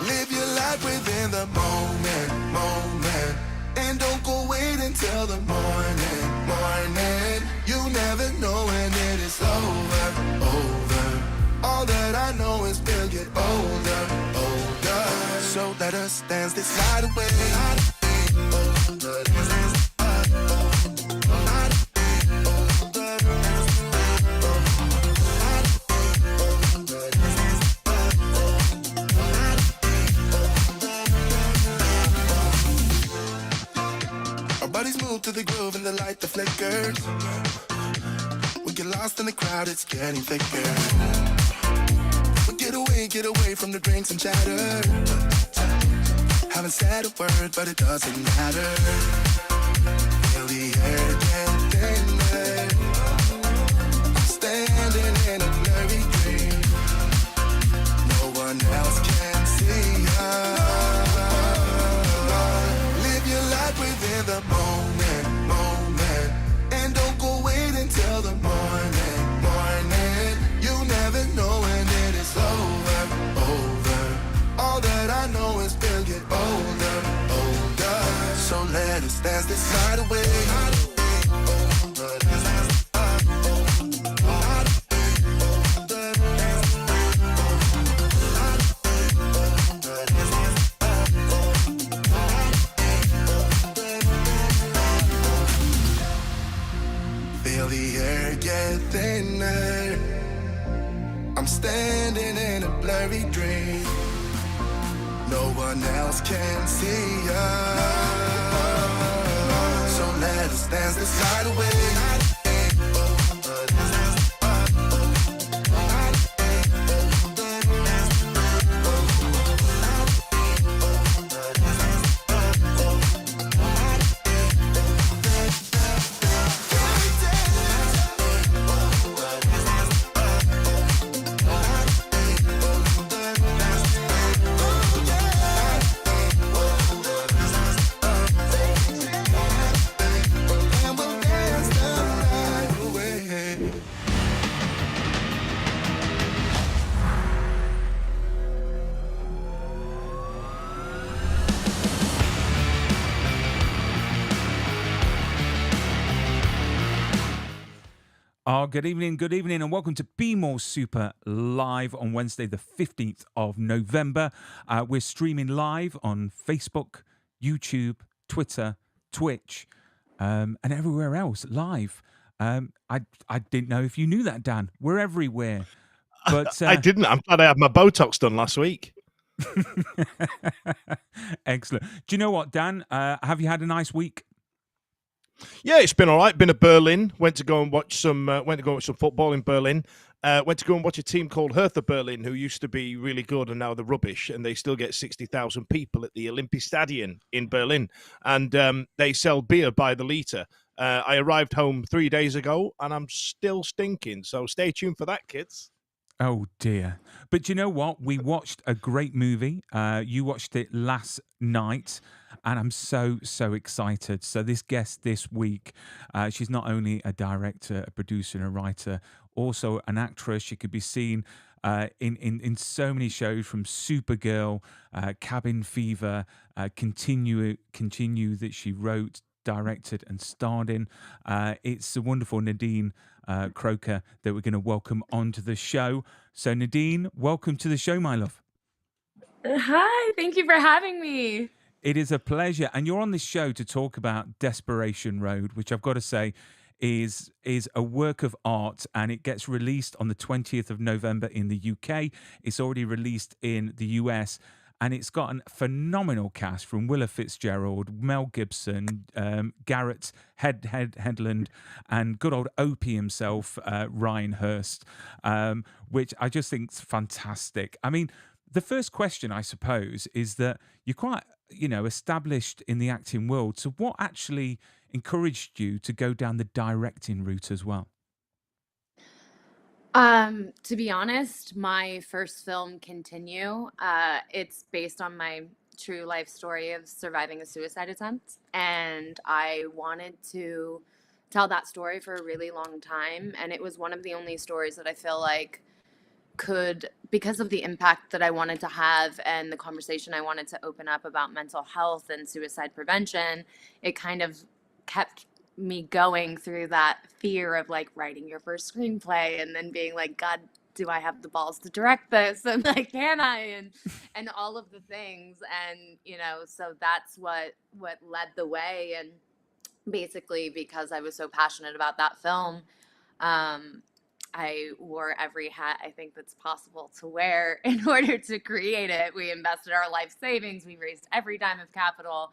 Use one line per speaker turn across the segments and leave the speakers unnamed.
Live your life within the moment, and don't go wait until the morning. You never know when it is over. All that I know is we'll get older. So let us dance this night away. Bodies move to the groove and the light that flickers. We get lost in the crowd, it's getting thicker. We get away from the drinks and chatter. Haven't said a word, but it doesn't matter. Feel the air get thinner. I'm standing in a blurry dream. No one else can see us. Live your life within the moment, and don't go wait until the morning. You never know when it is over. All that I know is we'll get older. So let us dance this night away. Feel the air get thinner. I'm standing in a blurry dream. No one else can see us. So let us dance this night away.
Good evening, and welcome to Be More Super live on Wednesday, the 15th of November. We're streaming live on Facebook, YouTube, Twitter, Twitch, and everywhere else live. I didn't know if you knew that, Dan. We're everywhere. But
I didn't. I'm glad I had my Botox done last week.
Excellent. Do you know what, Dan? Have you had a nice week?
Yeah, it's been all right. Been to Berlin. Went to go and watch some football in Berlin. Went to go and watch a team called Hertha Berlin, who used to be really good and now they're rubbish, and they still get 60,000 people at the Olympiastadion in Berlin, and they sell beer by the litre. I arrived home 3 days ago, and I'm still stinking. So stay tuned for that, kids.
Oh dear. But you know what? We watched a great movie. You watched it last night, and I'm so excited. So this guest this week, she's not only a director, a producer, and a writer, also an actress. She could be seen in so many shows, from Supergirl, Cabin Fever, Continue that she wrote, directed, and starred in. It's the wonderful Nadine Crocker that we're going to welcome onto the show. So Nadine, welcome to the show, my love.
Hi, thank you for having me.
It is a pleasure. And you're on this show to talk about Desperation Road, which I've got to say is a work of art, and it gets released on the 20th of November in the UK. It's already released in the US, and it's got a phenomenal cast from Willa Fitzgerald, Mel Gibson, Garrett Hedlund, and good old Opie himself, Ryan Hurst, which I just think is fantastic. I mean, the first question, I suppose, is that you're quite, established in the acting world. So what actually encouraged you to go down the directing route as well?
To be honest, my first film, Continue, it's based on my true life story of surviving a suicide attempt. And I wanted to tell that story for a really long time. And it was one of the only stories that I feel like could, because of the impact that I wanted to have and the conversation I wanted to open up about mental health and suicide prevention, it kind of kept me going through that fear of like writing your first screenplay and then being like, God, do I have the balls to direct this? And like, can I? And all of the things. And, you know, so that's what led the way. And basically because I was so passionate about that film, um, I wore every hat I think that's possible to wear in order to create it. We invested our life savings. We raised every dime of capital.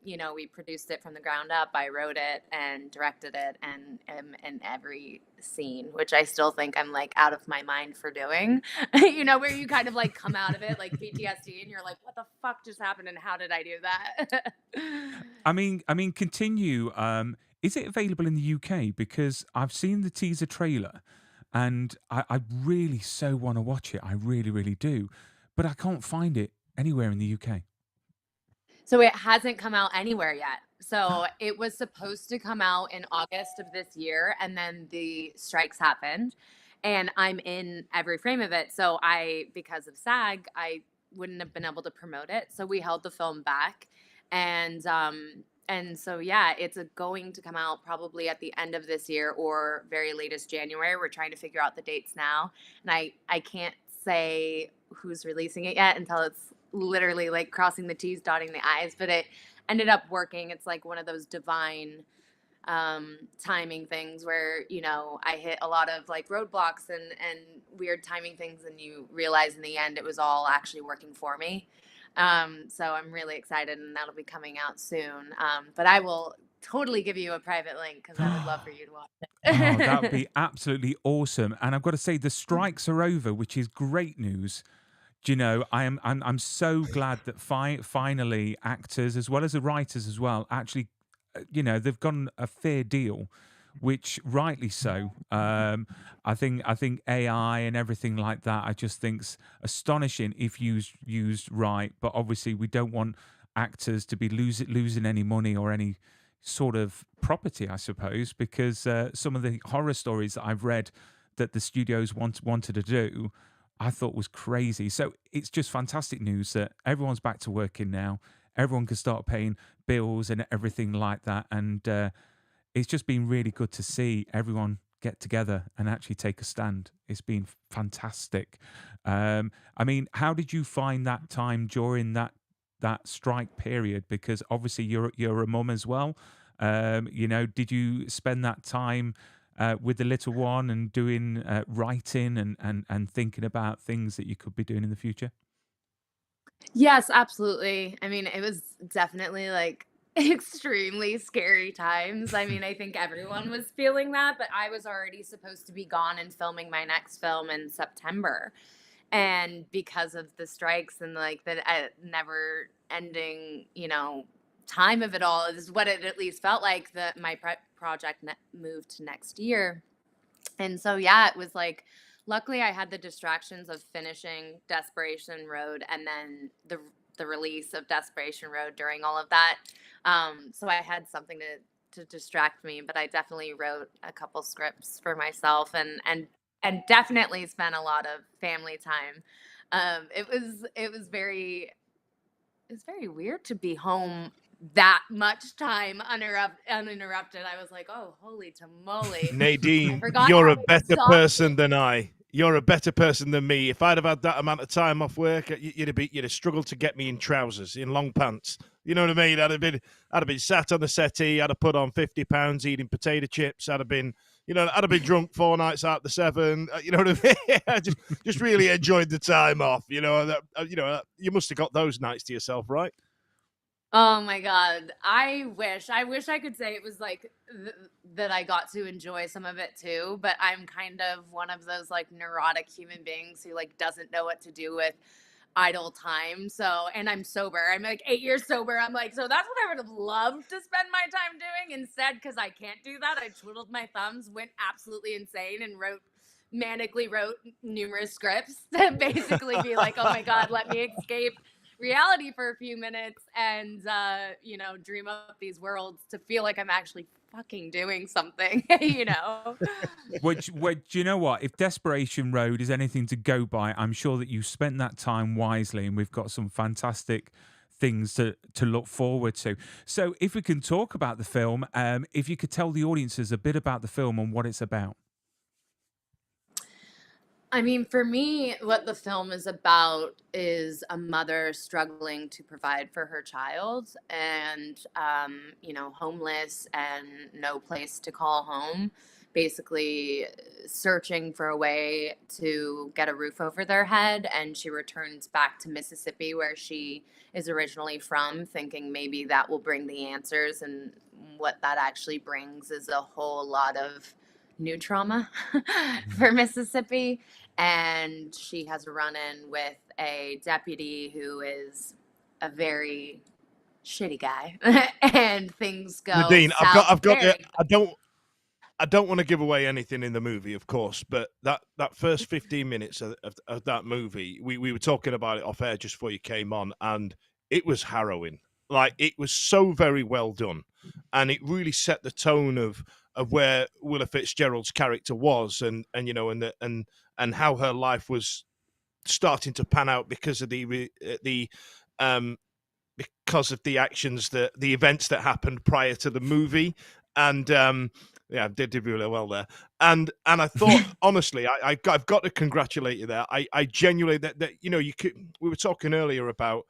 You know, we produced it from the ground up. I wrote it and directed it and am in every scene, which I still think I'm like out of my mind for doing. You know, where you kind of like come out of it like PTSD and you're like, what the fuck just happened and how did I do that?
Continue. Is it available in the UK? Because I've seen the teaser trailer, and I really so want to watch it. I really, really do, but I can't find it anywhere in the UK.
So it hasn't come out anywhere yet. So it was supposed to come out in August of this year, and then the strikes happened, and I'm in every frame of it. So because of SAG, I wouldn't have been able to promote it. So we held the film back, and so yeah, it's going to come out probably at the end of this year or very latest January. We're trying to figure out the dates now, and I can't say who's releasing it yet until it's literally like crossing the T's, dotting the I's, but it ended up working. It's like one of those divine timing things where, you know, I hit a lot of like roadblocks and weird timing things, and you realize in the end it was all actually working for me. So I'm really excited, and that'll be coming out soon. But I will totally give you a private link because I would love for you to watch
Oh, that would
it.
be absolutely awesome. And I've got to say, the strikes are over, which is great news. Do you know, I'm so glad that finally actors as well as the writers as well actually, you know, they've gotten a fair deal, which rightly so. I think AI and everything like that, I just think's astonishing if used right. But obviously, we don't want actors to be losing any money or any sort of property, I suppose, because some of the horror stories that I've read that the studios wanted to do, I thought was crazy. So it's just fantastic news that everyone's back to working now. Everyone can start paying bills and everything like that. And it's just been really good to see everyone get together and actually take a stand. It's been fantastic. I mean, how did you find that time during that strike period? Because obviously you're a mum as well. You know, did you spend that time with the little one and doing writing and thinking about things that you could be doing in the future?
Yes, absolutely. I mean, it was definitely like extremely scary times. I mean, I think everyone was feeling that, but I was already supposed to be gone and filming my next film in September. And because of the strikes and like the never ending, you know, time of it all is what it at least felt like that my project moved to next year. And so, yeah, it was like, luckily I had the distractions of finishing Desperation Road and then the release of Desperation Road during all of that. So I had something to distract me, but I definitely wrote a couple scripts for myself and definitely spent a lot of family time. It was very weird to be home that much time uninterrupted. I was like, oh, holy tamale. I
Nadine,
forgot
you're
how
a better
exhausting.
person than I. You're a better person than me. If I'd have had that amount of time off work, you'd have struggled to get me in trousers, in long pants. You know what I mean? I'd have been sat on the settee. I'd have put on 50 pounds eating potato chips. I'd have been drunk 4 nights out of the 7. You know what I mean? I just really enjoyed the time off. You must have got those nights to yourself, right?
Oh my God. I wish I could say it was like that I got to enjoy some of it too, but I'm kind of one of those like neurotic human beings who like doesn't know what to do with idle time. So, and I'm sober. I'm like 8 years sober. I'm like, so that's what I would have loved to spend my time doing. Instead, because I can't do that, I twiddled my thumbs, went absolutely insane, and manically wrote numerous scripts to basically be like, oh my God, let me escape reality for a few minutes and dream up these worlds to feel like I'm actually fucking doing something, you know?
Which you know what? If Desperation Road is anything to go by, I'm sure that you spent that time wisely, and we've got some fantastic things to look forward to. So, if we can talk about the film, if you could tell the audiences a bit about the film and what it's about.
I mean, for me, what the film is about is a mother struggling to provide for her child and, homeless and no place to call home, basically searching for a way to get a roof over their head. And she returns back to Mississippi, where she is originally from, thinking maybe that will bring the answers. And what that actually brings is a whole lot of new trauma
Mhm.
for Mississippi. And she has a run in with a deputy who is a very shitty guy. And things go
Nadine,
south
I've got
very.
I don't want to give away anything in the movie, of course, but that first 15 minutes of that movie, we were talking about it off air just before you came on, and it was harrowing. Like, it was so very well done, and it really set the tone of where Willa Fitzgerald's character was, and you know, and how her life was starting to pan out because of the um because of the actions, the events that happened prior to the movie. And yeah, I did really well there. And I thought, honestly, I've got to congratulate you there. I genuinely, that you know, we were talking earlier about,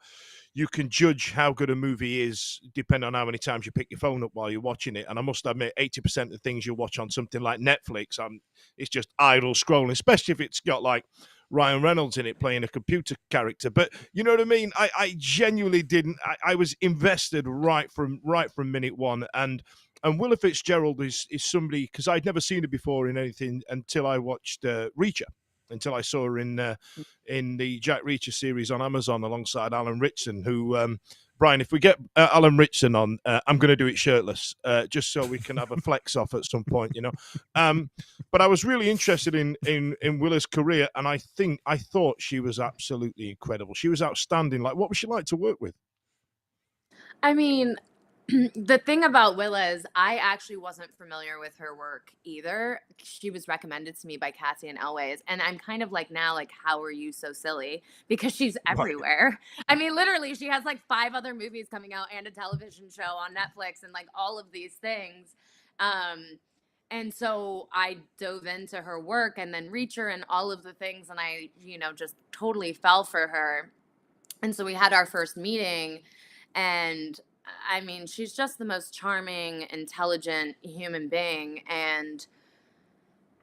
you can judge how good a movie is depending on how many times you pick your phone up while you're watching it. And I must admit, 80% of the things you watch on something like Netflix, it's just idle scrolling, especially if it's got like Ryan Reynolds in it playing a computer character. But you know what I mean? I genuinely didn't. I was invested right from minute one. And Willa Fitzgerald is somebody, because I'd never seen her before in anything until I watched Reacher, until I saw her in the Jack Reacher series on Amazon alongside Alan Ritchson, who, Brian, if we get Alan Ritchson on, I'm going to do it shirtless, just so we can have a flex off at some point, you know. But I was really interested in Willa's career, and I thought she was absolutely incredible. She was outstanding. Like, what was she like to work with?
I mean, the thing about Willa is I actually wasn't familiar with her work either. She was recommended to me by Cassie and Elways, and I'm kind of like, now, like, how are you so silly? Because she's
Right.
everywhere. I mean, literally, she has like 5 other movies coming out and a television show on Netflix and like all of these things. Um, and so I dove into her work and then Reacher and all of the things, and I, just totally fell for her. And so we had our first meeting, and I mean, she's just the most charming, intelligent human being, and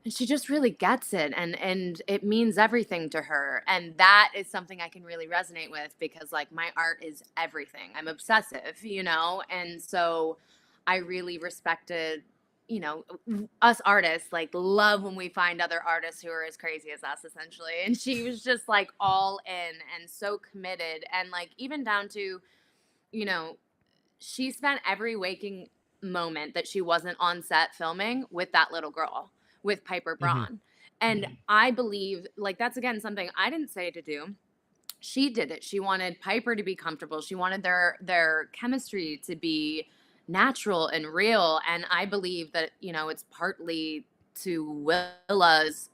she just really gets it, and it means everything to her. And that is something I can really resonate with, because like my art is everything. I'm obsessive, and so I really respected, us artists like love when we find other artists who are as crazy as us, essentially. And she was just like all in and so committed, and like even down to, you know she spent every waking moment that she wasn't on set filming with that little girl, with Piper
Hmm.
Braun. And I believe, like, that's again something I didn't say to do. She did it. She wanted Piper to be comfortable. She wanted their chemistry to be natural and real. And I believe that, it's partly to Willa's,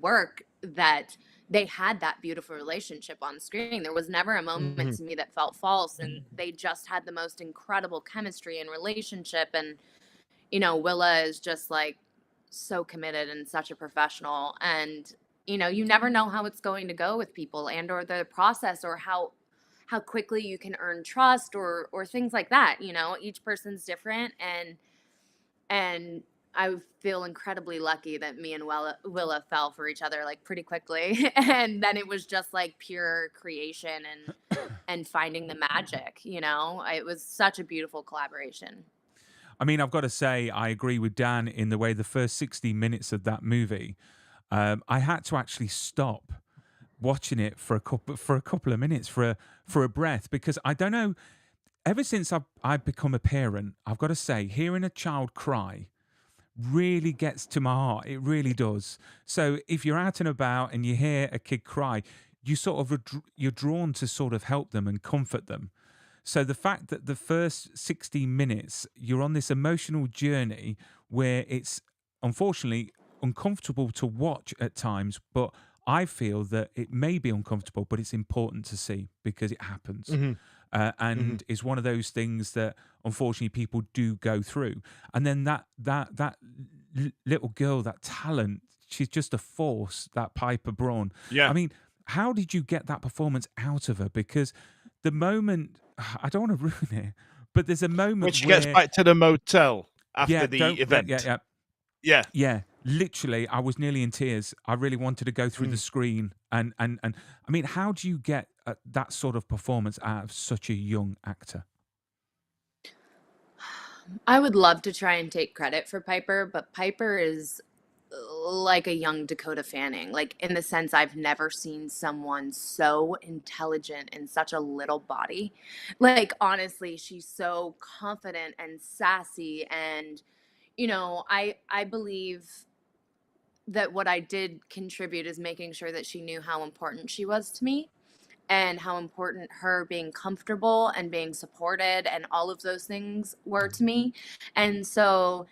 work that they had that beautiful relationship on screen. There was never a moment
Hmm.
to me that felt false, and they just had the most incredible chemistry and relationship. And Willa is just like so committed and such a professional. And you never know how it's going to go with people, and or the process, or how quickly you can earn trust, or things like that. Each person's different, and I feel incredibly lucky that me and Willa fell for each other like pretty quickly. And then it was just like pure creation and finding the magic. It was such a beautiful collaboration.
I mean, I've got to say, I agree with Dan in the way the first 60 minutes of that movie, I had to actually stop watching it for a couple of minutes for a breath, because I don't know. Ever since I've become a parent, I've got to say, hearing a child cry really gets to my heart. It really does. So if you're out and about and you hear a kid cry, you're drawn to sort of help them and comfort them. So the fact that the first 60 minutes you're on this emotional journey where it's unfortunately uncomfortable to watch at times, but I feel that it may be uncomfortable, but it's important to see because it happens.
Hmm. Hmm.
And it's one of those things that unfortunately people do go through. And then that little girl, that talent, she's just a force. That Piper Braun. I
Yeah.
mean, how did you get that performance out of her? Because the moment, I don't want to ruin it, but there's a
When
moment
she gets
where,
back to the motel
yeah,
after the
don't,
event. Yeah.
yeah, literally, I was nearly in tears. I really wanted to go through the
Mm.
screen, and I mean, how do you get that sort of performance out of such a young actor?
I would love to try and take credit for Piper, but Piper is like a young Dakota Fanning, like in the sense I've never seen someone so intelligent in such a little body. Like honestly, she's so confident and sassy, and I believe that what I did contribute is making sure that she knew how important she was to me and how important her being comfortable and being supported and all of those things were to me. And so,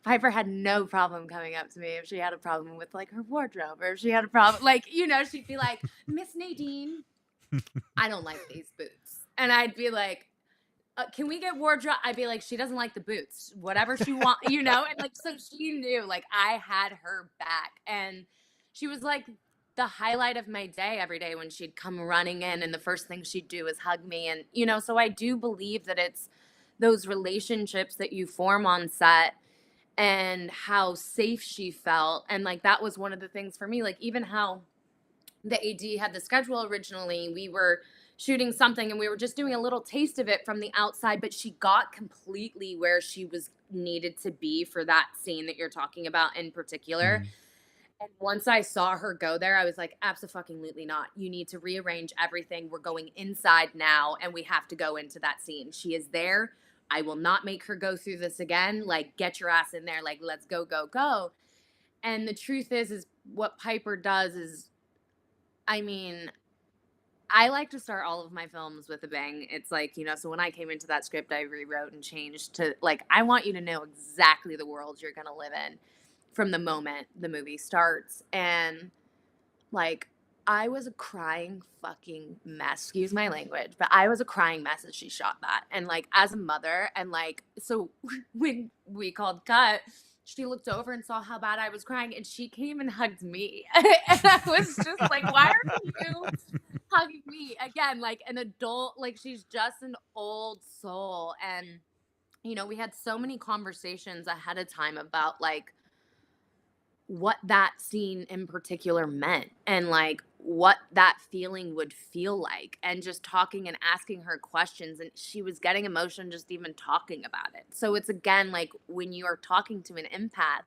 Piper had no problem coming up to me if she had a problem with like her wardrobe, or if she had a problem, like, she'd be like, Miss Nadine, I don't like these boots. And I'd be like, can we get wardrobe? I'd be like, she doesn't like the boots, whatever she want. And like, so she knew like I had her back. And she was like the highlight of my day every day when she'd come running in, and the first thing she'd do is hug me. And, so I do believe that it's those relationships that you form on set and how safe she felt. And like, that was one of the things for me, like even how the AD had the schedule originally. We were shooting something and we were just doing a little taste of it from the outside, but she got completely where she was needed to be for that scene that you're talking about in particular.
Mm.
And once I saw her go there, I was like, absolutely not. You need to rearrange everything. We're going inside now and we have to go into that scene. She is there. I will not make her go through this again. Like, get your ass in there. Like, let's go, go, go. And the truth is what Piper does is, I mean, I like to start all of my films with a bang. It's like, so when I came into that script, I rewrote and changed to like, I want you to know exactly the world you're going to live in from the moment the movie starts. And like, I was a crying fucking mess. Excuse my language, but I was a crying mess as she shot that. And like, as a mother, and like, so when we called cut, she looked over and saw how bad I was crying, and she came and hugged me. And I was just like, why are you hugging me again? Like an adult, like she's just an old soul. And, we had so many conversations ahead of time about like what that scene in particular meant and like what that feeling would feel like, and just talking and asking her questions, and she was getting emotion just even talking about it. So it's again like when you are talking to an empath,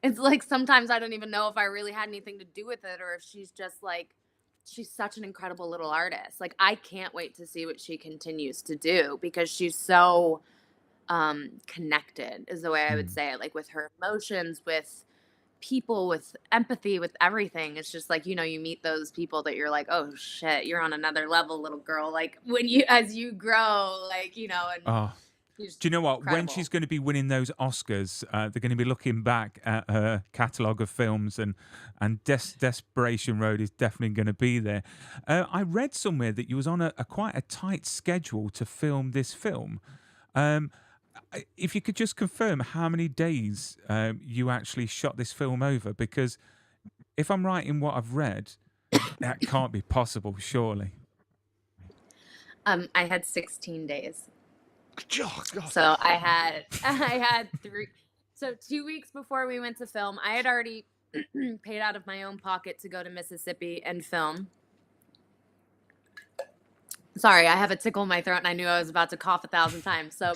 it's like sometimes I don't even know if I really had anything to do with it, or if she's just like, she's such an incredible little artist. Like I can't wait to see what she continues to do, because she's so connected is the way I would
Mm.
say it, like with her emotions, with people, with empathy, with everything. It's just like, you meet those people that you're like, oh shit, you're on another level, little girl. Like when as you grow, like, and
Oh,
she's
do you know what? When
incredible.
she's going to be winning those Oscars, they're going to be looking back at her catalogue of films, and Desperation Road is definitely going to be there. I read somewhere that you was on a quite a tight schedule to film this film. Um, if you could just confirm how many days you actually shot this film over, because if I'm right in what I've read, that can't be possible, surely.
I had 16 days.
Oh, God.
So I had 3. So 2 weeks before we went to film, I had already paid out of my own pocket to go to Mississippi and film. Sorry, I have a tickle in my throat and I knew I was about to cough 1,000 times. So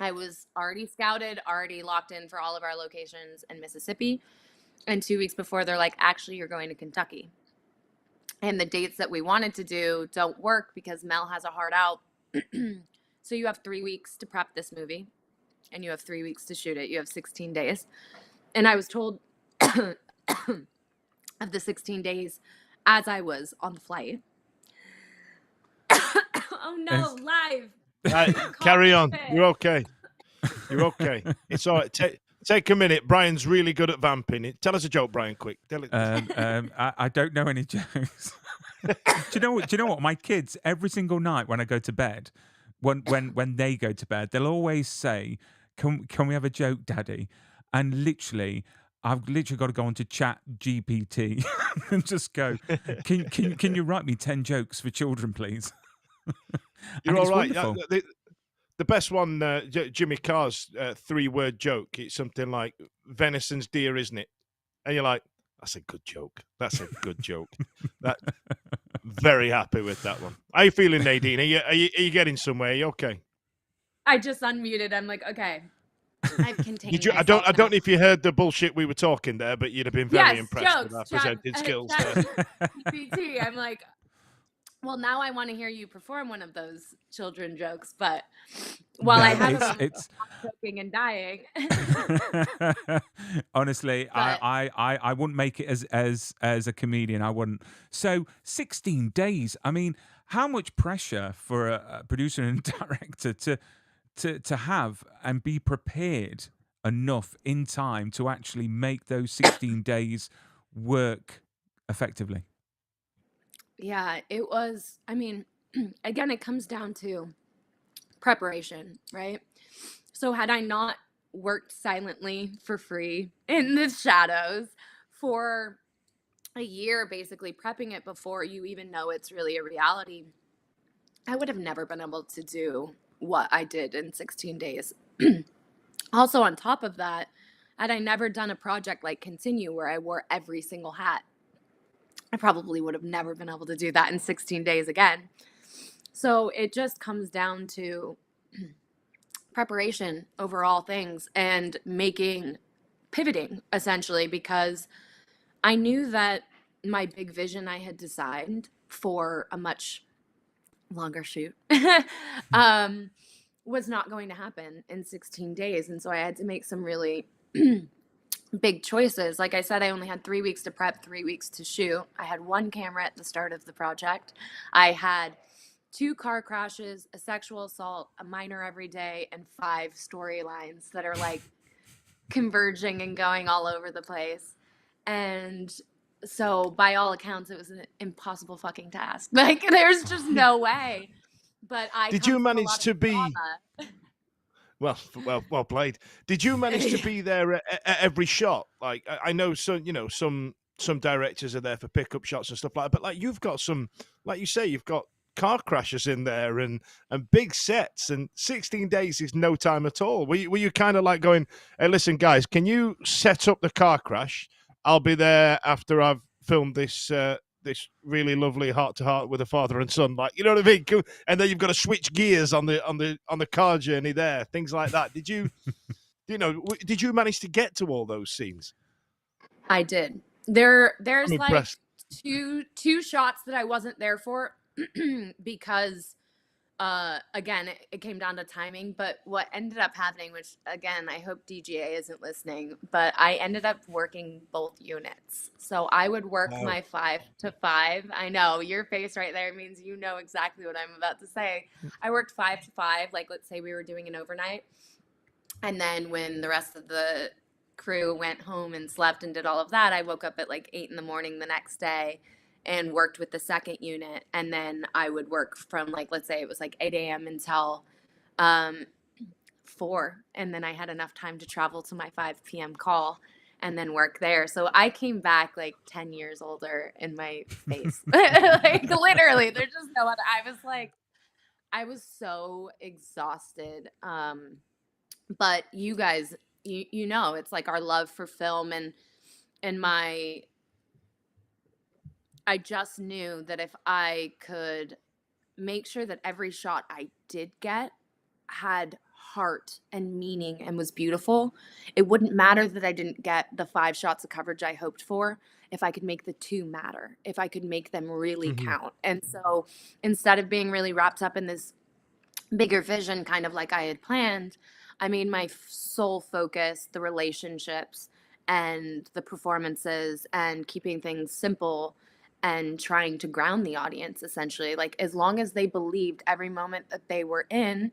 I was already scouted, already locked in for all of our locations in Mississippi. And 2 weeks before, they're like, actually, you're going to Kentucky. And the dates that we wanted to do don't work because Mel has a hard out. So you have 3 weeks to prep this movie, and you have 3 weeks to shoot it. You have 16 days. And I was told of the 16 days as I was on the flight. Oh no, live.
Carry on.
Cockpit.
You're okay. You're okay. It's all right. Take a minute. Brian's really good at vamping. Tell us a joke, Brian, quick. Tell it.
I don't know any jokes. Do you know what? Do you know what? My kids every single night when I go to bed, when they go to bed, they'll always say, "Can we have a joke, Daddy?" And literally, I've literally got to go onto Chat GPT and just go, "Can you write me 10 jokes for children, please?"
You're
And
all
it's
right.
wonderful.
The best one, Jimmy Carr's 3-word joke. It's something like "Venison's dear, isn't it?" And you're like, "That's a good joke. That's a good joke." That very happy with that one. How you feeling, Nadine? Are you getting somewhere? Are you okay?
I just unmuted. I'm like, okay. I've contained
I
myself
don't know if you heard the bullshit we were talking there, but you'd have been very impressed with our presented skills.
GPT. I'm like, well, now I want to hear you perform one of those children jokes, but while I have
it's
choking and dying.
honestly,
But-
I wouldn't make it as a comedian. I wouldn't. So 16 days. I mean, how much pressure for a producer and director to have and be prepared enough in time to actually make those 16 days work effectively?
Yeah, it was. I mean, again, it comes down to preparation, right? So, had I not worked silently for free in the shadows for a year, basically prepping it before you even know it's really a reality, I would have never been able to do what I did in 16 days. Also, on top of that, had I never done a project like Continue where I wore every single hat, I probably would have never been able to do that in 16 days again. So it just comes down to preparation over all things and pivoting essentially, because I knew that my big vision I had designed for a much longer shoot was not going to happen in 16 days. And so I had to make some really big choices. Like I said, I only had 3 weeks to prep, 3 weeks to shoot. I had one camera at the start of the project. I had 2 car crashes, a sexual assault, a minor every day, and 5 storylines that are like converging and going all over the place. And so by all accounts, it was an impossible fucking task. Like there's just no way. But
Did you manage to be? Well played. Did you manage to be there at every shot? Like I know some directors are there for pickup shots and stuff like that, but like you've got some, like you say, you've got car crashes in there and big sets, and 16 days is no time at all. Were you kind of like going, "Hey, listen, guys, can you set up the car crash? I'll be there after I've filmed this this really lovely heart-to-heart with a father and son," like, you know what I mean? And then you've got to switch gears on the car journey there, things like that. Did you did you manage to get to all those scenes?
I did. There's
I'm
like
impressed.
two shots that I wasn't there for because again, it came down to timing. But what ended up happening, which again, I hope DGA isn't listening, but I ended up working both units. So I would work
Wow.
my 5 to 5. I know your face right there means you know exactly what I'm about to say. I worked 5 to 5, like let's say we were doing an overnight. And then when the rest of the crew went home and slept and did all of that, I woke up at like 8 in the morning the next day and worked with the second unit. And then I would work from like, let's say it was like 8 a.m. until 4. And then I had enough time to travel to my 5 p.m. call and then work there. So I came back like 10 years older in my face. Like literally, there's just no other. I was so exhausted. But you guys, you know, it's like our love for film and I just knew that if I could make sure that every shot I did get had heart and meaning and was beautiful, it wouldn't matter that I didn't get the 5 shots of coverage I hoped for if I could make the 2 matter, if I could make them really count. And so instead of being really wrapped up in this bigger vision, kind of like I had planned, I made my sole focus the relationships and the performances and keeping things simple and trying to ground the audience, essentially. Like, as long as they believed every moment that they were in,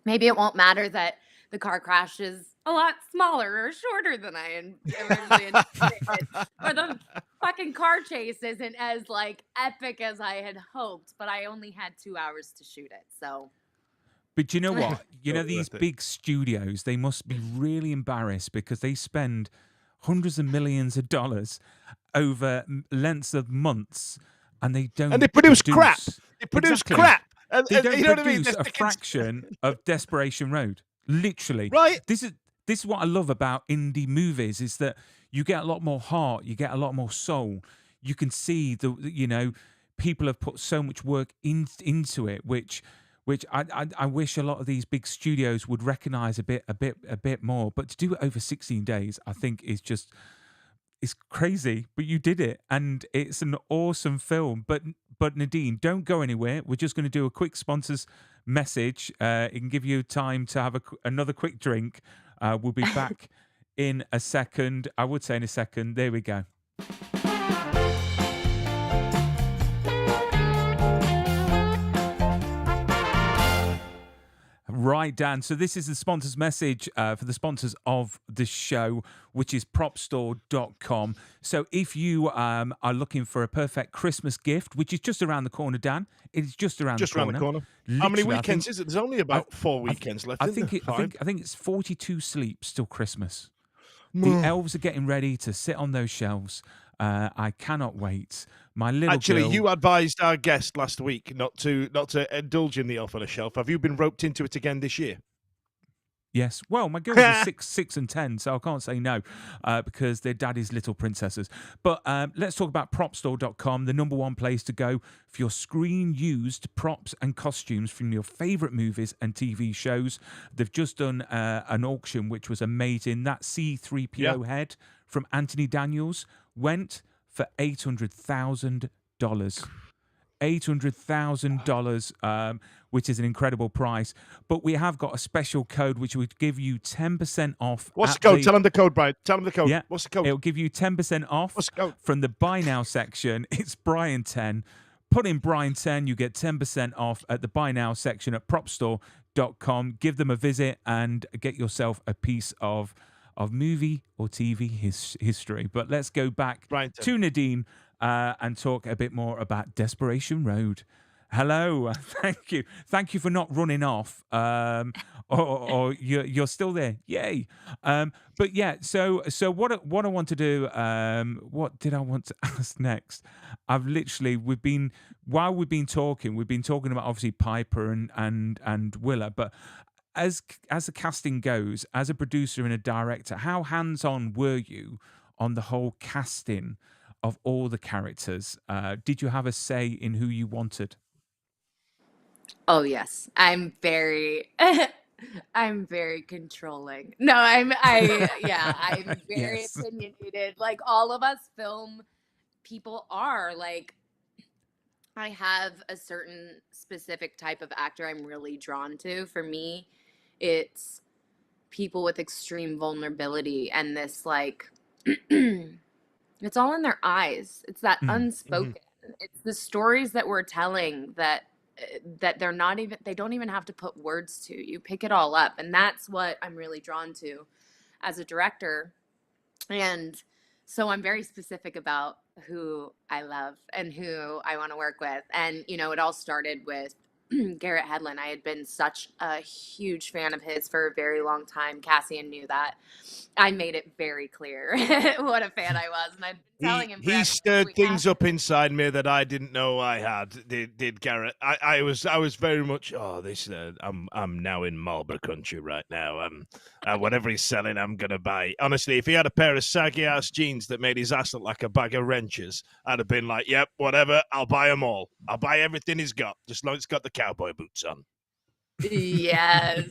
maybe it won't matter that the car crash is a lot smaller or shorter than I originally anticipated, or the fucking car chase isn't as like epic as I had hoped, but I only had 2 hours to shoot it, so.
But you know what? You know,
Totally
these
worth it.
big studios, they must be really embarrassed because they spend hundreds of millions of dollars over lengths of months, and they don't
And they produce crap. They produce
Exactly.
crap. And,
They don't
you know what I mean?
produce
They're
a
sticking-
fraction of Desperation Road. Literally.
Right.
This is what I love about indie movies, is that you get a lot more heart, you get a lot more soul. You can see people have put so much work into it, which I wish a lot of these big studios would recognize a bit more. But to do it over 16 days, I think is just, it's crazy, but you did it, and it's an awesome film. But Nadine, don't go anywhere. We're just going to do a quick sponsors message. It can give you time to have another quick drink. We'll be back in a second. I would say in a second. There we go. Right, Dan. So this is the sponsors message for the sponsors of the show, which is propstore.com. So if you are looking for a perfect Christmas gift, which is just around the corner, Dan, it's just around the corner.
How many
Literally,
weekends is it? There's only about 4 weekends left.
I
isn't
think
there?
I think it's 42 sleeps till Christmas. The elves are getting ready to sit on those shelves. I cannot wait. My little
Actually,
girl,
you advised our guest last week not to indulge in the elf on a shelf. Have you been roped into it again this year?
yes. Well, my girls are 6 and 10, so I can't say no because they're daddy's little princesses. But let's talk about propstore.com, the number one place to go for your screen-used props and costumes from your favorite movies and TV shows. They've just done an auction, which was amazing. That C-3PO head from Anthony Daniels went for $800,000. $800,000, which is an incredible price. But we have got a special code which would give you 10% off.
What's the code? Tell them the code, Brian. Tell them the code.
Yeah,
What's the code?
It'll give you 10% off
What's the code?
from the Buy Now section. It's Brian10. Put in Brian10, you get 10% off at the Buy Now section at propstore.com. Give them a visit and get yourself a piece of movie or TV history. But let's go back
Brian10.
to Nadine and talk a bit more about Desperation Road. Hello, thank you for not running off, or you're still there. Yay! But yeah, so what I want to do, what did I want to ask next? We've been talking about obviously Piper and Willa, but as the casting goes, as a producer and a director, how hands-on were you on the whole casting of all the characters? Did you have a say in who you wanted?
Oh yes, I'm very I'm very controlling. No, I'm very
Yes.
opinionated. Like all of us film people are. Like I have a certain specific type of actor I'm really drawn to. For me, it's people with extreme vulnerability and this like it's all in their eyes. It's that unspoken. It's the stories that we're telling that they don't even have to put words to. You pick it all up, and that's what I'm really drawn to as a director. And so I'm very specific about who I love and who I want to work with. And it all started with Garrett Hedlund. I had been such a huge fan of his for a very long time. Cassian knew that. I made it very clear what a fan I was, and I'd been telling him.
He stirred things up inside me that I didn't know I had. Did Garrett? I was very much. Oh, this. I'm now in Marlborough country right now. Whatever he's selling, I'm gonna buy. Honestly, if he had a pair of saggy ass jeans that made his ass look like a bag of wrenches, I'd have been like, yep, whatever. I'll buy them all. I'll buy everything he's got, just as long as it's got the cowboy boots on.
Yes,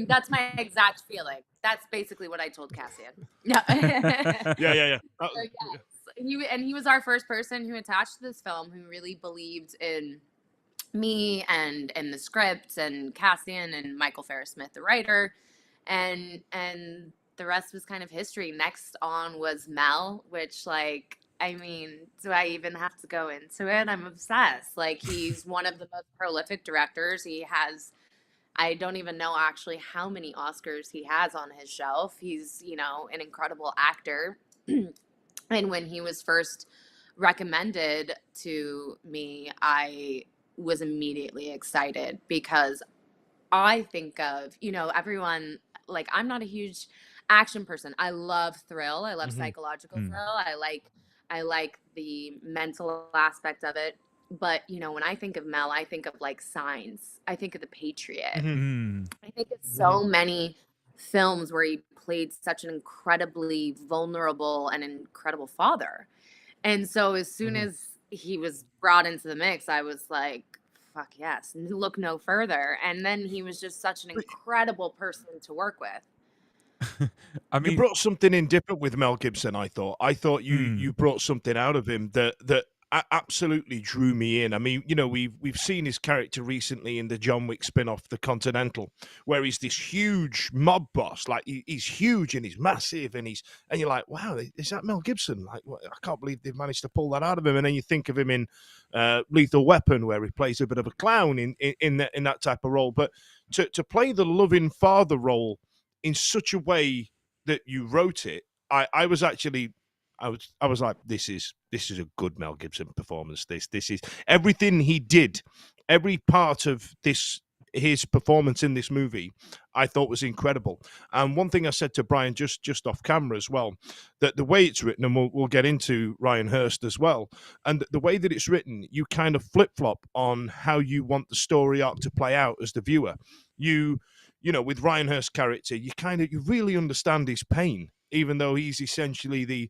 that's my exact feeling. That's basically what I told Cassian. No.
Yeah.
So, yes. He was our first person who attached to this film, who really believed in me and the script, and Cassian and Michael Farris Smith, the writer, and the rest was kind of history. Next on was Mel, which I mean, do I even have to go into it? I'm obsessed. Like, he's one of the most prolific directors. He has, I don't even know actually how many Oscars he has on his shelf. He's, an incredible actor. And when he was first recommended to me, I was immediately excited because I think of, everyone, like, I'm not a huge action person. I love thrill. I love
Hmm.
psychological
Mm.
thrill. I like the mental aspect of it. But, when I think of Mel, I think of like Signs. I think of The Patriot.
Hmm.
Mm.
I think of
Hmm.
so many films where he played such an incredibly vulnerable and incredible father. And so as soon
Hmm.
as he was brought into the mix, I was like, fuck yes, look no further. And then he was just such an incredible person to work with.
I
You
mean,
brought something in different with Mel Gibson. I thought you
mm,
brought something out of him that absolutely drew me in. I mean, we've seen his character recently in the John Wick spin-off, The Continental, where he's this huge mob boss. Like he's huge and he's massive, and you're like, wow, is that Mel Gibson? Like, I can't believe they've managed to pull that out of him. And then you think of him in Lethal Weapon, where he plays a bit of a clown in that type of role. But to play the loving father role in such a way that you wrote it, I was actually I was like, this is a good Mel Gibson performance. This is everything he did, every part of this his performance in this movie, I thought was incredible. And one thing I said to Brian just off camera as well, that the way it's written, and we'll get into Ryan Hurst as well, and the way that it's written, you kind of flip flop on how you want the story arc to play out as the viewer. With Ryan Hurst's character, you really understand his pain, even though he's essentially the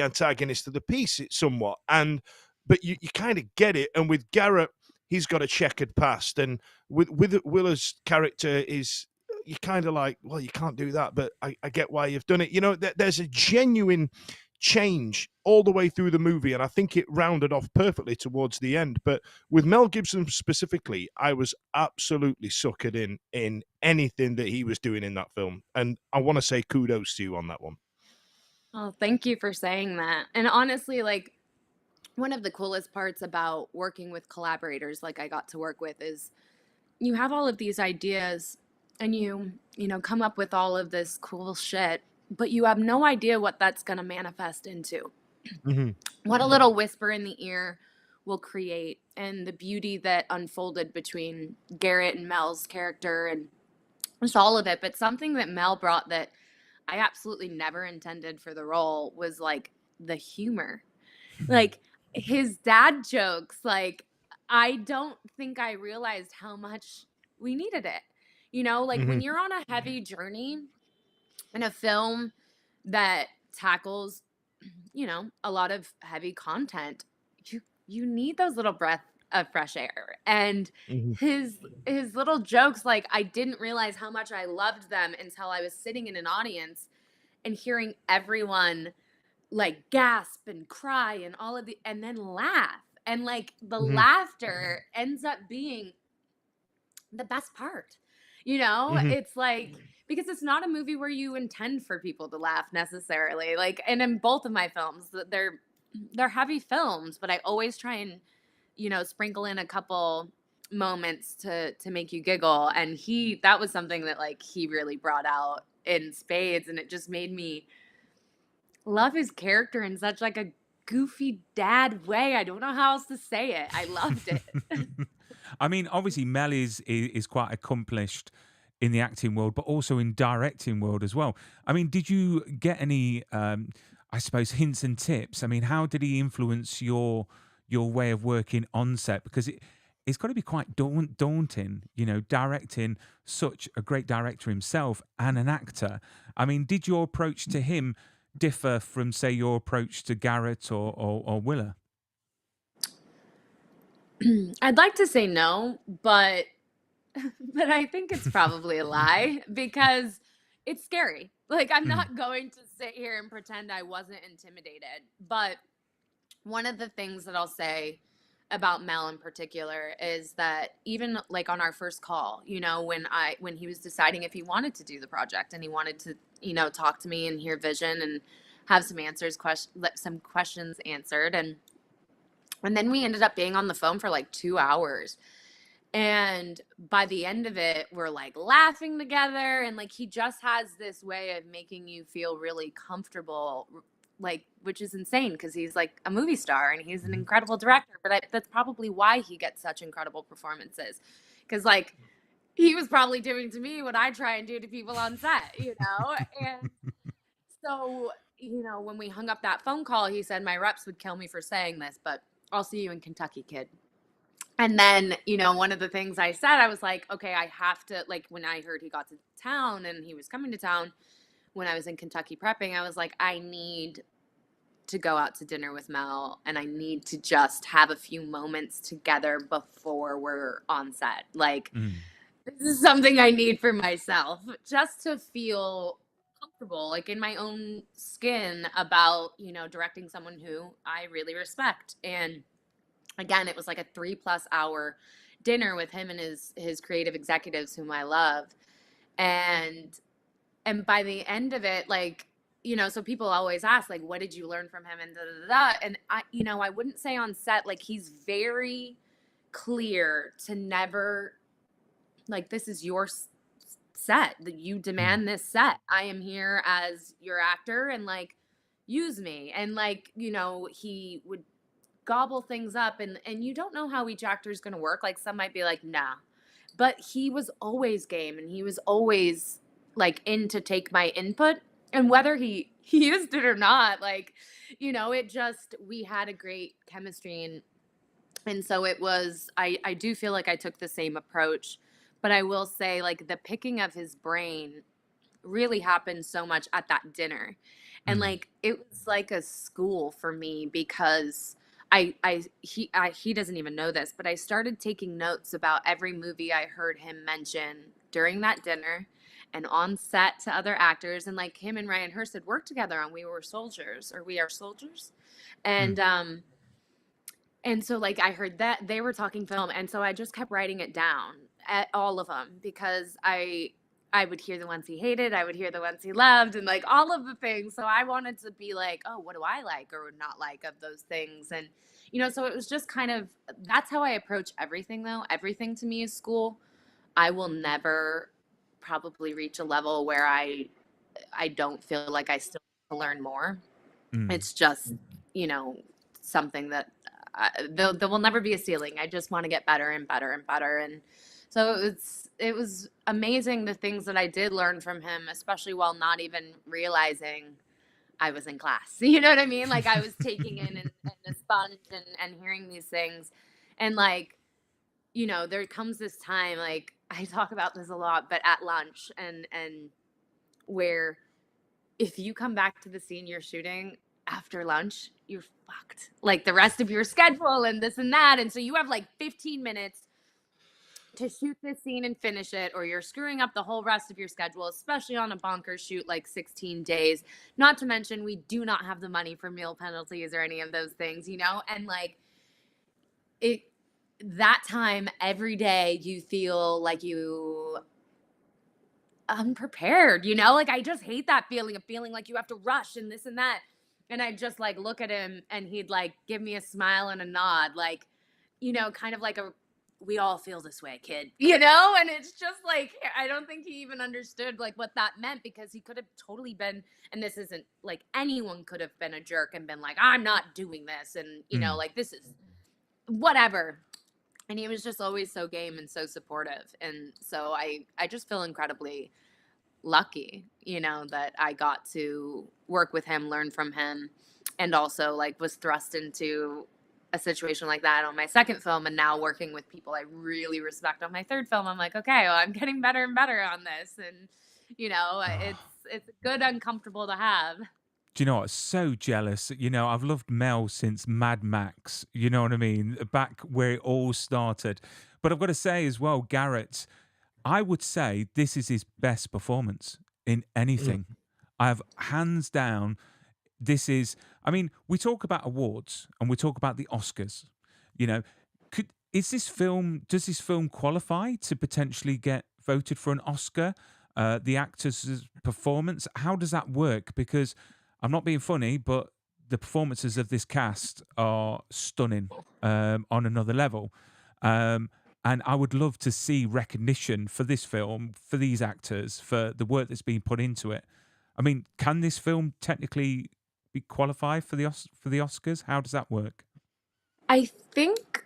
antagonist of the piece, somewhat. But you kind of get it. And with Garrett, he's got a checkered past, and with Willa's character is you kind of like, well, you can't do that, but I get why you've done it. There's a genuine change all the way through the movie, and I think it rounded off perfectly towards the end. But with Mel Gibson specifically, I was absolutely suckered in anything that he was doing in that film, and I want to say kudos to you on that one.
Oh, thank you for saying that. And honestly, like, one of the coolest parts about working with collaborators like I got to work with is you have all of these ideas and you come up with all of this cool shit, but you have no idea what that's going to manifest into.
Hmm.
What a little whisper in the ear will create, and the beauty that unfolded between Garrett and Mel's character, and just all of it. But something that Mel brought that I absolutely never intended for the role was like the humor. Like, his dad jokes, like, I don't think I realized how much we needed it. Like,
Hmm.
when you're on a heavy journey in a film that tackles, a lot of heavy content, you need those little breath of fresh air. And
Hmm.
his little jokes, like, I didn't realize how much I loved them until I was sitting in an audience and hearing everyone like gasp and cry and all of the and then laugh. And like the
Hmm.
laughter ends up being the best part.
Hmm.
It's like because it's not a movie where you intend for people to laugh necessarily. Like, and in both of my films, they're heavy films, but I always try and, sprinkle in a couple moments to make you giggle. And that was something that like he really brought out in spades, and it just made me love his character in such like a goofy dad way. I don't know how else to say it. I loved it.
I mean, obviously, Mel is quite accomplished in the acting world, but also in directing world as well. I mean, did you get any, I suppose, hints and tips? I mean, how did he influence your way of working on set? Because it's got to be quite daunting, directing such a great director himself and an actor. I mean, did your approach to him differ from, say, your approach to Garrett or Willa?
I'd like to say no, but but I think it's probably a lie because it's scary. Like, I'm
Mm,
not going to sit here and pretend I wasn't intimidated. But one of the things that I'll say about Mel in particular is that even like on our first call, when he was deciding if he wanted to do the project and he wanted to, talk to me and hear vision and have some questions answered. And then we ended up being on the phone for like 2 hours. And by the end of it, we're like laughing together. And like, he just has this way of making you feel really comfortable, like, which is insane because he's like a movie star and he's an incredible director. But that's probably why he gets such incredible performances. Because like, he was probably doing to me what I try and do to people on set, you know? And so, you know, when we hung up that phone call, he said, my reps would kill me for saying this, but I'll see you in Kentucky, kid. And then, you know, one of the things I said, I was like, okay, I have to, like, when I heard he got to town and he was coming to town when I was in Kentucky prepping, I was like, I need to go out to dinner with Mel and I need to just have a few moments together before we're on set. Like, this is something I need for myself, just to feel comfortable, like in my own skin about, you know, directing someone who I really respect. And again, it was like a 3+ hour dinner with him and his creative executives whom I love. And by the end of it, like, you know, so people always ask, like, what did you learn from him? And da, da, da, da. And I, you know, I wouldn't say on set, like, he's very clear to never, like, this is your set, that you demand this set. I am here as your actor and like, use me. And like, you know, he would gobble things up and you don't know how each actor is going to work. Like some might be like, nah, but he was always game and he was always like in to take my input, and whether he used it or not, like, you know, it just, we had a great chemistry. And so it was, I do feel like I took the same approach, but I will say like the picking of his brain really happened so much at that dinner. And like, it was like a school for me because he doesn't even know this, but I started taking notes about every movie I heard him mention during that dinner and on set to other actors. And like him and Ryan Hurst had worked together on We Are Soldiers. And so like I heard that they were talking film. And so I just kept writing it down at all of them because I would hear the ones he hated. I would hear the ones he loved and like all of the things. So I wanted to be like, oh, what do I like or not like of those things? And, you know, so it was just kind of, that's how I approach everything though. Everything to me is school. I will never probably reach a level where I don't feel like I still need to learn more. It's just, you know, something that there will never be a ceiling. I just want to get better and better and better. And so it was amazing the things that I did learn from him, especially while not even realizing I was in class. You know what I mean? Like I was taking in and a sponge and hearing these things. And like, you know, there comes this time, like I talk about this a lot, but at lunch and where if you come back to the scene you're shooting after lunch, you're fucked. Like the rest of your schedule and this and that. And so you have like 15 minutes to shoot this scene and finish it, or you're screwing up the whole rest of your schedule, especially on a bonkers shoot like 16 days. Not to mention, we do not have the money for meal penalties or any of those things, you know? And like that time every day you feel like you unprepared, you know? Like I just hate that feeling of feeling like you have to rush and this and that. And I just like look at him and he'd like give me a smile and a nod, like, you know, kind of like we all feel this way, kid, you know? And it's just like, I don't think he even understood like what that meant, because he could have totally been, and this isn't like anyone could have been a jerk and been like, I'm not doing this. And, you know, like this is whatever. And he was just always so game and so supportive. And so I just feel incredibly lucky, you know, that I got to work with him, learn from him, and also like was thrust into a situation like that on my second film, and now working with people I really respect on my third film. I'm like, okay, well, I'm getting better and better on this. And, you know, it's good, uncomfortable to have.
Do you know what? So jealous. You know, I've loved Mel since Mad Max. You know what I mean? Back where it all started. But I've got to say as well, Garrett, I would say this is his best performance in anything. I have hands down. This is, I mean, we talk about awards and we talk about the Oscars. You know, does this film qualify to potentially get voted for an Oscar? The actor's performance, how does that work? Because I'm not being funny, but the performances of this cast are stunning on another level. Um, and I would love to see recognition for this film, for these actors, for the work that's been put into it. I mean, can this film technically be qualified for for the Oscars? How does that work?
I think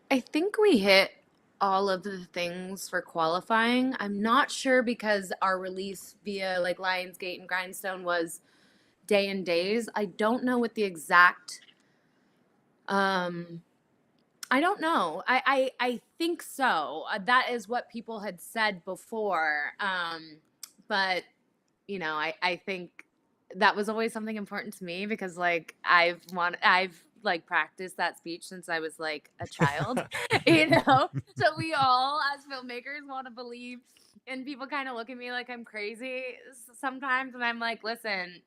I think we hit all of the things for qualifying. I'm not sure because our release via like Lionsgate and Grindstone was day and days. I don't know what the exact um I don't know. I think so. That is what people had said before. But I think that was always something important to me because like I've like practiced that speech since I was like a child, you know. So we all as filmmakers want to believe, and people kind of look at me like I'm crazy sometimes, and I'm like, listen,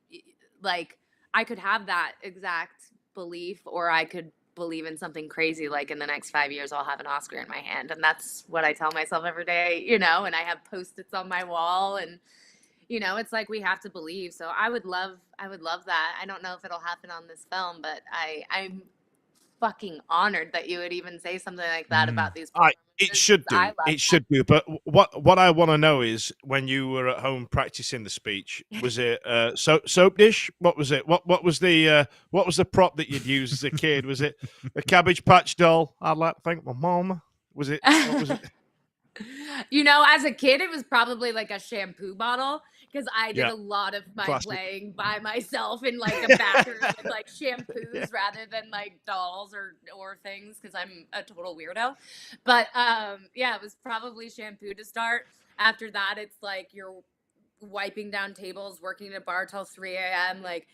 like I could have that exact belief, or I could believe in something crazy like in the next 5 years I'll have an Oscar in my hand, and that's what I tell myself every day, and I have post-its on my wall, and it's like we have to believe. So I would love that. I don't know if it'll happen on this film, but I'm fucking honored that you would even say something like that
Mm.
about these
It
performances
should
'cause I
do.
love
It should do. But what I want to know is when you were at home practicing the speech, was it soap dish? What was it? What was the prop that you'd use as a kid? Was it a Cabbage Patch doll? I'd like to thank my mom. Was it? What was it?
that. As a kid, it was probably like a shampoo bottle because I did
Yeah,
a lot of my
classic.
playing by myself in like a bathroom with like
Yeah.
shampoos rather than like dolls or things because I'm a total weirdo. But yeah, it was probably shampoo to start. After that, it's like you're wiping down tables, working at a bar till 3 a.m. Like,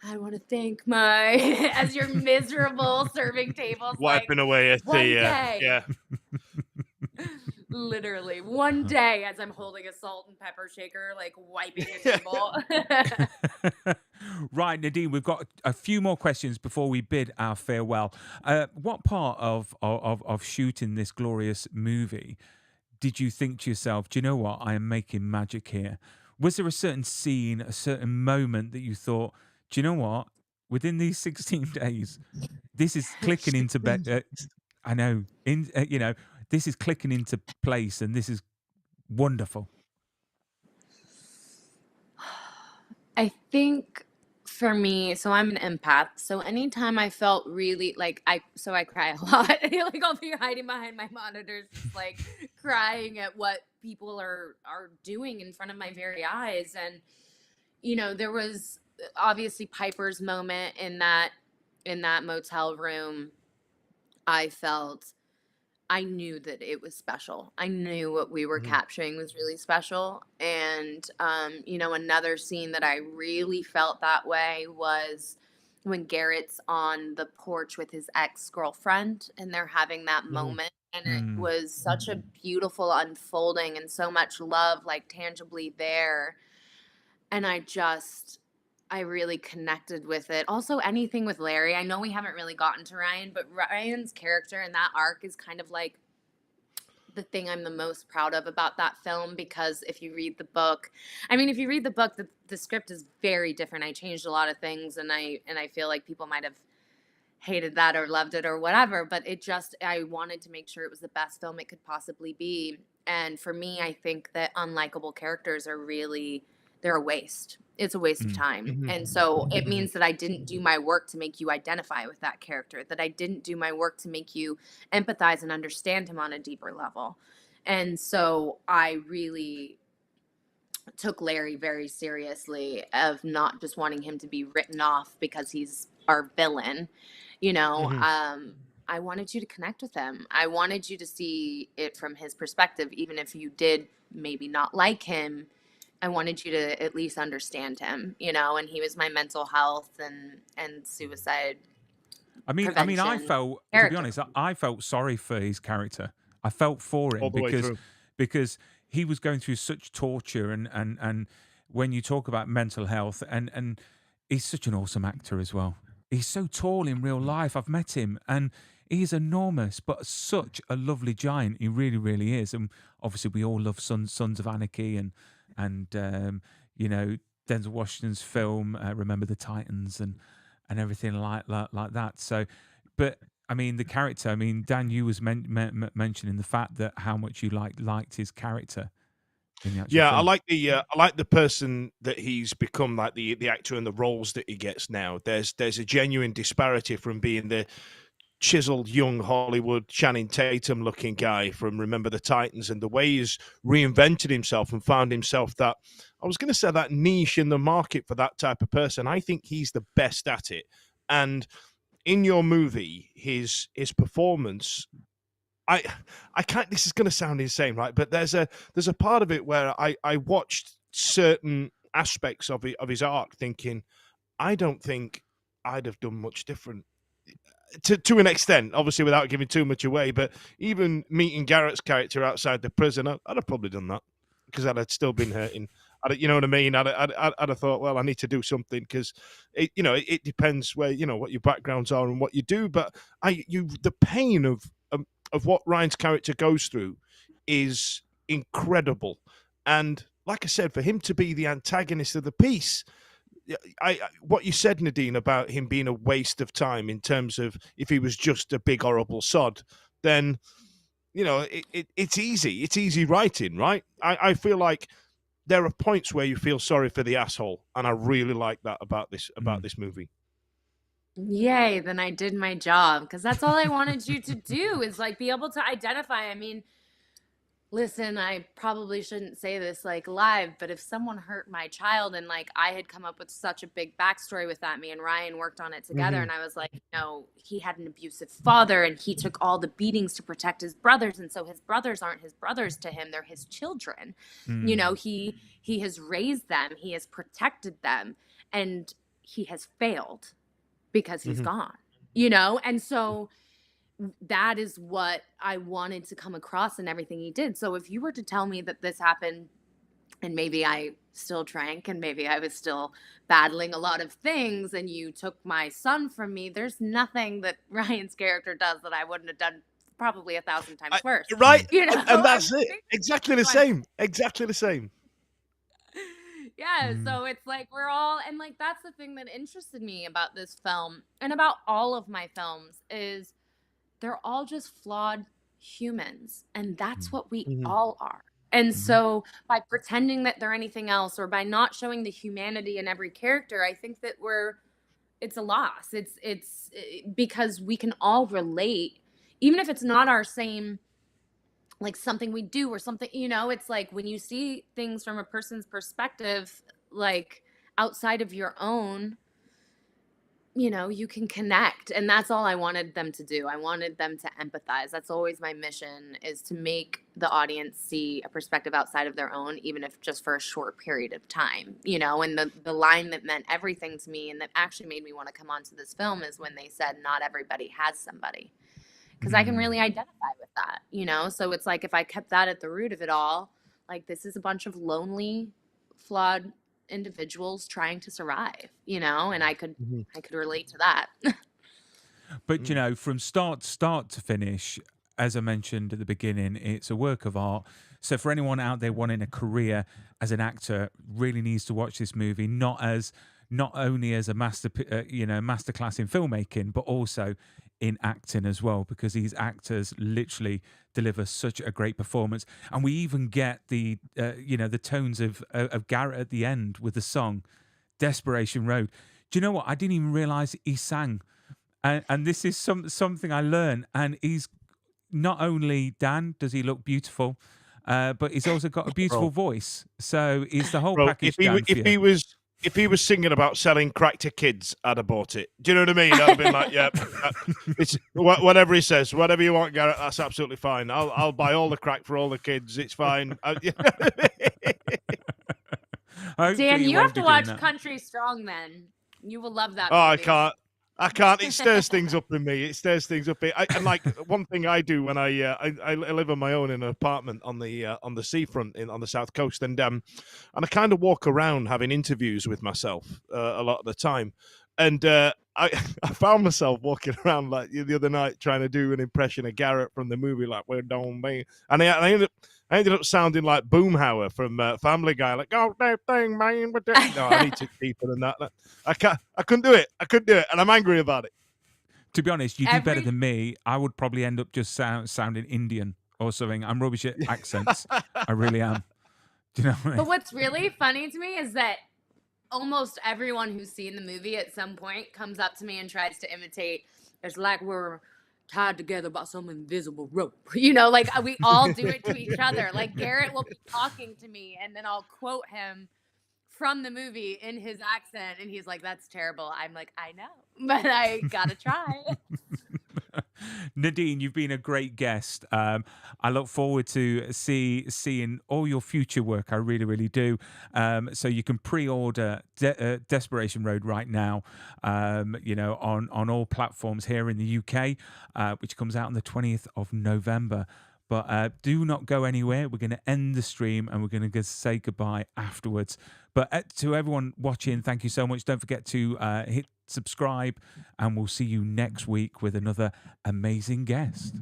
I want to thank my as you're miserable serving tables like
Wiping away at
one
the
day.
yeah.
Literally one day as I'm holding a salt and pepper shaker, like wiping a table.
Right, Nadine, we've got a few more questions before we bid our farewell. What part of shooting this glorious movie did you think to yourself, do you know what? I am making magic here. Was there a certain scene, a certain moment that you thought, do you know what? Within these 16 days, this is clicking into I know, this is clicking into place and this is wonderful.
I think for me, so I'm an empath. So anytime I felt really like I cry a lot. Like I'll be hiding behind my monitors, just like crying at what people are doing in front of my very eyes. And there was obviously Piper's moment in that motel room. I felt I knew that it was special. I knew what we were
Mhm.
capturing was really special. And, another scene that I really felt that way was when Garrett's on the porch with his ex girlfriend and they're having that
Mhm.
moment. And it
Mm.
was such a beautiful unfolding and so much love, like tangibly there. And I really connected with it. Also, anything with Larry. I know we haven't really gotten to Ryan, but Ryan's character in that arc is kind of like the thing I'm the most proud of about that film because if you read the book, the script is very different. I changed a lot of things and I feel like people might have hated that or loved it or whatever, but I wanted to make sure it was the best film it could possibly be. And for me, I think that unlikable characters they're a waste. It's a waste of
Mm.
time.
Mhm.
And so it
Mhm.
means that I didn't do my work to make you identify with that character, that I didn't do my work to make you empathize and understand him on a deeper level. And so I really took Larry very seriously of not just wanting him to be written off because he's our villain. You know,
Mhm.
um, I wanted you to connect with him. I wanted you to see it from his perspective, even if you did maybe not like him. I wanted you to at least understand him, and he was my mental health and suicide
I mean, I
prevention
felt, to be
character.
honest, I felt sorry for his character. I felt for him
All the way through.
because he was going through such torture and when you talk about mental health and he's such an awesome actor as well. He's so tall in real life. I've met him and he's enormous, but such a lovely giant. He really, really is. And obviously, we all love Sons of Anarchy and you know Denzel Washington's film, Remember the Titans, and everything like that. So, but I mean, the character. I mean, Dan, you was mentioning the fact that how much you liked his character in the actual
Yeah,
film.
I like the person that he's become, like the actor and the roles that he gets now. There's a genuine disparity from being the chiseled young Hollywood Channing Tatum looking guy from Remember the Titans, and the way he's reinvented himself and found himself that, I was going to say, that niche in the market for that type of person. I think he's the best at it. And in your movie, his performance, I can't, this is going to sound insane, right? But there's a part of it where I watched certain aspects of his arc thinking, I don't think I'd have done much different. To an extent, obviously, without giving too much away, but even meeting Garrett's character outside the prison, I'd have probably done that because I'd have still been hurting. You know what I mean? I'd have thought, well, I need to do something because it depends where, what your backgrounds are and what you do. But the pain of what Ryan's character goes through is incredible. And like I said, for him to be the antagonist of the piece, what you said, Nadine, about him being a waste of time in terms of if he was just a big horrible sod, then it's easy. It's easy writing, right? I feel like there are points where you feel sorry for the asshole, and I really like that about this movie.
Yay, then I did my job, because that's all I wanted you to do, is like be able to identify. I mean, listen, I probably shouldn't say this like live, but if someone hurt my child and like I had come up with such a big backstory with that, me and Ryan worked on it together, and I was like, he had an abusive father and he took all the beatings to protect his brothers, and so his brothers aren't his brothers to him, they're his children. He has raised them, he has protected them, and he has failed because he's gone, and so that is what I wanted to come across in everything he did. So if you were to tell me that this happened and maybe I still drank and maybe I was still battling a lot of things and you took my son from me, there's nothing that Ryan's character does that I wouldn't have done probably 1,000 times worse.
Right. And that's it. Exactly the same.
Yeah, so it's like we're all, and like that's the thing that interested me about this film and about all of my films is they're all just flawed humans, and that's what we all are. And so by pretending that they're anything else or by not showing the humanity in every character, I think that it's a loss. It's because we can all relate, even if it's not our same, like something we do or something, it's like when you see things from a person's perspective, like outside of your own, you can connect. And that's all I wanted them to do. I wanted them to empathize. That's always my mission, is to make the audience see a perspective outside of their own, even if just for a short period of time, and the line that meant everything to me and that actually made me want to come onto this film is when they said, not everybody has somebody. Because I can really identify with that, So it's like if I kept that at the root of it all, like this is a bunch of lonely, flawed individuals trying to survive, and I could relate to that.
But from start to finish, as I mentioned at the beginning, it's a work of art. So for anyone out there wanting a career as an actor, really needs to watch this movie, not only as a masterclass in filmmaking, but also in acting as well, because these actors literally deliver such a great performance. And we even get the tones of Garrett at the end with the song Desperation Road. Do you know what? I didn't even realize he sang. And this is something I learned. And he's not only, Dan, does he look beautiful, but he's also got a beautiful voice. So he's the whole package.
If he was singing about selling crack to kids, I'd have bought it. Do you know what I mean? I'd have been like, yeah, it's whatever he says, whatever you want, Garrett, that's absolutely fine. I'll buy all the crack for all the kids. It's fine.
Dan, you have to watch Country Strong then. You will love that movie.
I can't. It stirs things up in me. And like one thing I do when I live on my own in an apartment on the seafront on the south coast, and I kind of walk around having interviews with myself a lot of the time. And I I found myself walking around like the other night trying to do an impression of Garrett from the movie, like "We're Don't Be," and I ended up sounding like Boomhauer from Family Guy, like "Oh, that thing, man." No, I need to deeper than that. I couldn't do it. I couldn't do it, and I'm angry about it.
To be honest, you do better
Every
than me. I would probably end up just sounding Indian or something. I'm rubbish at accents. I really am. Do you know what I mean?
But what's really funny to me is that almost everyone who's seen the movie at some point comes up to me and tries to imitate. It's like we're tied together by some invisible rope. You know, like we all do it to each other. Like Garrett will be talking to me and then I'll quote him from the movie in his accent and he's like, "That's terrible." I'm like, "I know, but I gotta try."
Nadine, you've been a great guest. I look forward to seeing all your future work. I really, really do. So you can pre-order Desperation Road right now. On all platforms here in the UK, which comes out on the 20th of November. But do not go anywhere. We're going to end the stream and we're going to say goodbye afterwards. But to everyone watching, thank you so much. Don't forget to hit subscribe, and we'll see you next week with another amazing guest.